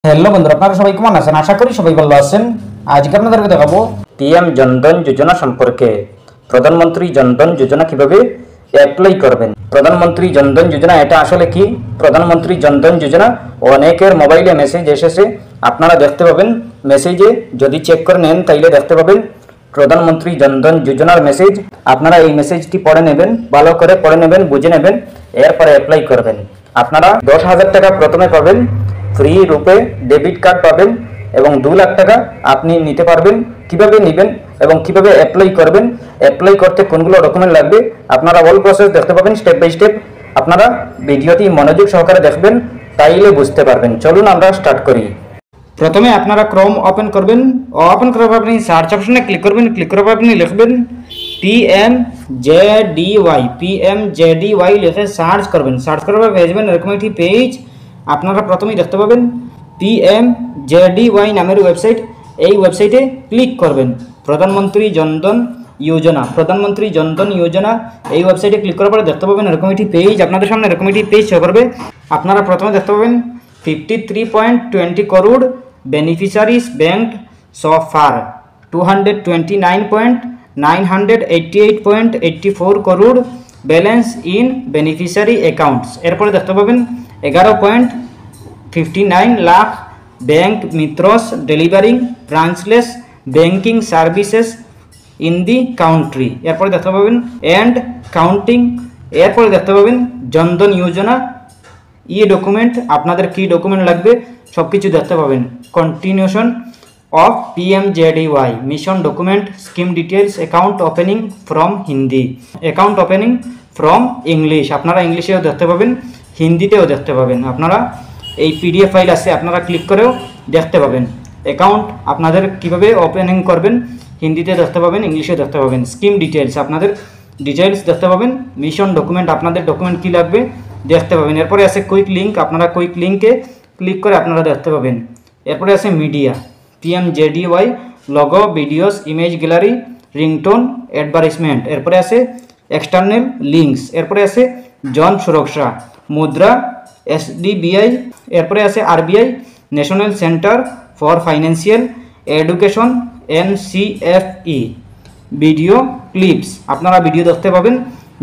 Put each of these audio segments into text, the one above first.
Hello বন্ধুরা, আপনারা সবাই কেমন আছেন? আশা করি সবাই ভালো আছেন। আজকে আপনাদেরকে দেখাবো পিএম জনধন যোজনা সম্পর্কে। প্রধানমন্ত্রী জনধন যোজনা কিভাবে অ্যাপ্লাই করবেন। প্রধানমন্ত্রী জনধন যোজনা এটা আসলে কি? প্রধানমন্ত্রী জনধন যোজনা অনেকের মোবাইলে মেসেজ এসেছে, আপনারা দেখতে পাবেন। মেসেজে যদি চেক করে নেন তাইলে দেখতে পাবেন প্রধানমন্ত্রী জনধন যোজনার মেসেজ। আপনারা এই মেসেজটি পড়ে নেবেন, ভালো করে পড়ে নেবেন, বুঝে নেবেন, এরপরে অ্যাপ্লাই করবেন। আপনারা 10,000 টাকা প্রথমে পাবেন, ফ্রি রূপে ডেবিট কার্ড পাবেন এবং 2 লাখ টাকা আপনি নিতে পারবেন। কিভাবে নেবেন এবং কিভাবে অ্যাপ্লাই করবেন, অ্যাপ্লাই করতে কোনগুলো ডকুমেন্ট লাগবে, আপনারা অল প্রসেস দেখতে পাবেন স্টেপ বাই স্টেপ। আপনারা ভিডিওটি মনোযোগ সহকারে দেখবেন, তাইলে বুঝতে পারবেন। চলুন আমরা স্টার্ট করি। প্রথমে আপনারা ক্রোম ওপেন করবেন। ওপেন করার পর আপনি সার্চ অপশনে ক্লিক করবেন। ক্লিক করার পর আপনি লিখবেন PMJDY লিখে সার্চ করবেন। সার্চ করার পর পেয়ে যাবেন এরকম একটি পেজ। আপনারা প্রথমেই দেখতে পাবেন PMJDY নামের ওয়েবসাইট। এই ওয়েবসাইটে ক্লিক করবেন। প্রধানমন্ত্রী জনধন যোজনা, প্রধানমন্ত্রী জনধন যোজনা, এই ওয়েবসাইটে ক্লিক করার পরে দেখতে পাবেন এরকম একটি পেজ। আপনাদের সামনে এরকম একটি পেজ শো করবে। আপনারা প্রথমে দেখতে পাবেন 53.20 crore beneficiaries banked so far, 229.988.84 crore balance in beneficiary accounts। এরপরে দেখতে পাবেন 11.59 lakh bank mitros delivering branchless banking services in the country। এরপরে দেখতে পাবেন and counting। এরপরে দেখতে পাবেন জনধন যোজনা ডকুমেন্ট, আপনাদের কি ডকুমেন্ট লাগবে সব কিছু দেখতে পাবেন। Continuation of PMJDY mission document, scheme details, account opening from Hindi, account opening from English. আপনারা ইংলিশেও দেখতে পাবেন, হিন্দিতেও দেখতে পাবেন। আপনারা এই PDF ফাইল আছে, আপনারা ক্লিক করেও দেখতে পাবেন। অ্যাকাউন্ট আপনাদের কিভাবে ওপেনিং করবেন হিন্দিতে দেখতে পাবেন, ইংলিশে দেখতে পাবেন। স্কিম ডিটেলস আপনাদের ডিটেলস দেখতে পাবেন। মিশন ডকুমেন্ট আপনাদের ডকুমেন্ট কি লাগবে দেখতে পাবেন। এরপরে আছে কুইক লিঙ্ক, আপনারা কুইক লিঙ্কে ক্লিক করে আপনারা দেখতে পাবেন। এরপরে আছে media, PMJDY logo, videos, image gallery, ringtone, advertisement. এরপরে আছে এক্সটার্নাল লিঙ্কস। এরপরে আছে জন সুরক্ষা, মুদ্রা, SDBI। এরপরে আছে RBI, National Centre for Financial Education, NCFE। Video clips, আপনারা ভিডিও দেখতে পাবেন।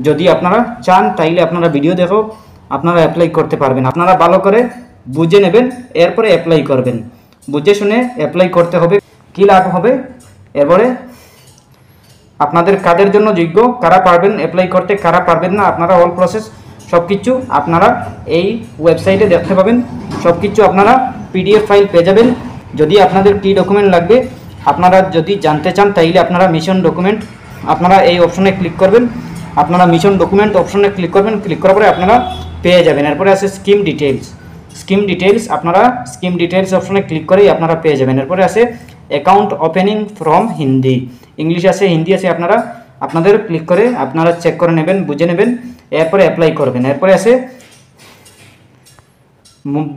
যদি আপনারা চান তাইলে আপনারা ভিডিও দেখো আপনারা অ্যাপ্লাই করতে পারবেন। আপনারা ভালো করে বুঝে নেবেন, এরপরে অ্যাপ্লাই করবেন। বুঝে শুনে অ্যাপ্লাই করতে হবে। কি লাভ হবে, এরপরে আপনাদের কাদের জন্য যোগ্য, কারা পারবেন অ্যাপ্লাই করতে, কারা পারবেন না, আপনারা অল প্রসেস সব কিছু আপনারা এই ওয়েবসাইটে দেখতে পাবেন। সব কিছু আপনারা PDF ফাইল পেয়ে যাবেন। যদি আপনাদের কি ডকুমেন্ট লাগবে আপনারা যদি জানতে চান তাইলে আপনারা মিশন ডকুমেন্ট, আপনারা এই অপশনে ক্লিক করবেন। আপনারা মিশন ডকুমেন্ট অপশনে ক্লিক করবেন। ক্লিক করার পরে আপনারা পেয়ে যাবেন। এরপরে আছে স্কিম ডিটেলস, স্কিম ডিটেলস আপনারা স্কিম ডিটেলস অপশনে ক্লিক করেই আপনারা পেয়ে যাবেন। এরপরে আছে account opening from Hindi, English আছে, হিন্দি আছে। আপনারা আপনাদের ক্লিক করে আপনারা চেক করে নেবেন, বুঝে নেবেন, এরপরে অ্যাপ্লাই করবেন। এরপরে আছে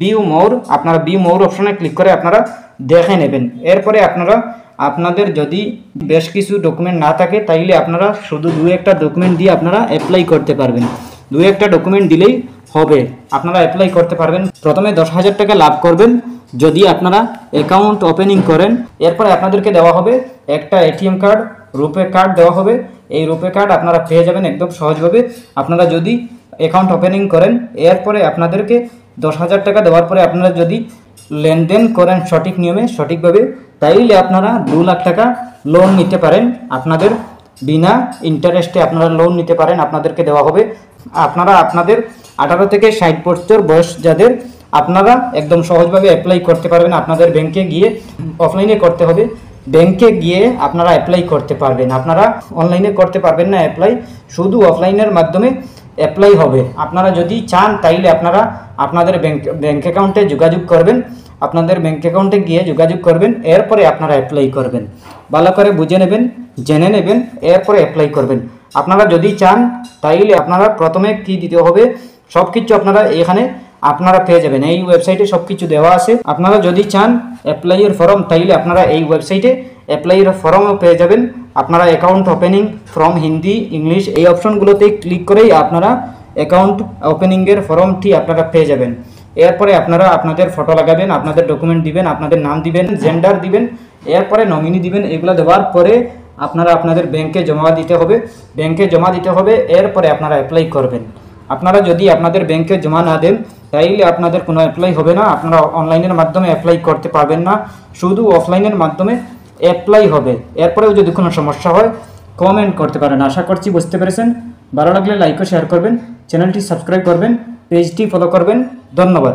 ভিউ মোর, আপনারা ভিউ মোর অপশনে ক্লিক করে আপনারা দেখে নেবেন। এরপরে আপনারা আপনাদের যদি বেশ কিছু ডকুমেন্ট না থাকে তাইলে আপনারা শুধু 2-1টা ডকুমেন্ট দিয়ে আপনারা অ্যাপ্লাই করতে পারবেন। 2-1টা ডকুমেন্ট দিলেই হবে, আপনারা অ্যাপ্লাই করতে পারবেন। প্রথমে 10,000 টাকা লাভ করবেন যদি আপনারা অ্যাকাউন্ট ওপেনিং করেন। এরপরে আপনাদেরকে দেওয়া হবে একটা ATM কার্ড, রুপে কার্ড দেওয়া হবে। এই রুপে কার্ড আপনারা পেয়ে যাবেন একদম সহজভাবে আপনারা যদি অ্যাকাউন্ট ওপেনিং করেন। এরপরে আপনাদেরকে 10,000 টাকা দেওয়ার পরে আপনারা যদি লেনদেন করেন সঠিক নিয়মে সঠিকভাবে তাইলে আপনারা 2 লাখ টাকা লোন নিতে পারেন। আপনাদের বিনা ইন্টারেস্টে আপনারা লোন নিতে পারেন, আপনাদেরকে দেওয়া হবে। আপনারা আপনাদের 18 থেকে 60 বছর বয়স যাদের, আপনারা একদম সহজভাবে অ্যাপ্লাই করতে পারবেন। আপনাদের ব্যাংকে গিয়ে, অফলাইনে করতে হবে, ব্যাংকে গিয়ে আপনারা অ্যাপ্লাই করতে পারবেন। আপনারা অনলাইনে করতে পারবেন না অ্যাপ্লাই, শুধু অফলাইনের মাধ্যমে অ্যাপ্লাই হবে। আপনারা যদি চান তাইলে আপনারা আপনাদের ব্যাংক অ্যাকাউন্টে যোগাযোগ করবেন, আপনাদের ব্যাংক অ্যাকাউন্টে গিয়ে যোগাযোগ করবেন। এরপরে আপনারা অ্যাপ্লাই করবেন, ভালো করে বুঝে নেবেন, জেনে নেবেন, এরপরে অ্যাপ্লাই করবেন। আপনারা যদি চান তাইলে আপনারা প্রথমে কি দিতে হবে সব কিছু আপনারা এখানে আপনারা পেয়ে যাবেন। এই ওয়েবসাইটে সব কিছু দেওয়া আছে। আপনারা যদি চান অ্যাপ্লাইয়ের ফর্ম তাইলে আপনারা এই ওয়েবসাইটে অ্যাপ্লাইয়ের ফর্মও পেয়ে যাবেন। আপনারা account opening from Hindi, English এই অপশনগুলোতে ক্লিক করেই আপনারা অ্যাকাউন্ট ওপেনিংয়ের ফর্মটি আপনারা পেয়ে যাবেন। এরপরে আপনারা আপনাদের ফটো লাগাবেন, আপনাদের ডকুমেন্ট দিবেন, আপনাদের নাম দিবেন, জেন্ডার দিবেন, এরপরে নমিনি দিবেন। এগুলো দেওয়ার পরে আপনারা আপনাদের ব্যাংকে জমা দিতে হবে, এরপরে আপনারা অ্যাপ্লাই করবেন। আপনারা যদি আপনাদের ব্যাংকে জমা না দেন তাইলে আপনাদের কোনো অ্যাপ্লাই হবে না, আপনারা অনলাইনের মাধ্যমে অ্যাপ্লাই করতে পারবেন না, শুধু অফলাইনের মাধ্যমে অ্যাপ্লাই হবে। এরপরেও যদি কোনো সমস্যা হয় কমেন্ট করতে পারেন। আশা করছি বুঝতে পেরেছেন। ভালো লাগলে লাইক ও শেয়ার করবেন, চ্যানেলটি সাবস্ক্রাইব করবেন, পেজটি ফলো করবেন। ধন্যবাদ।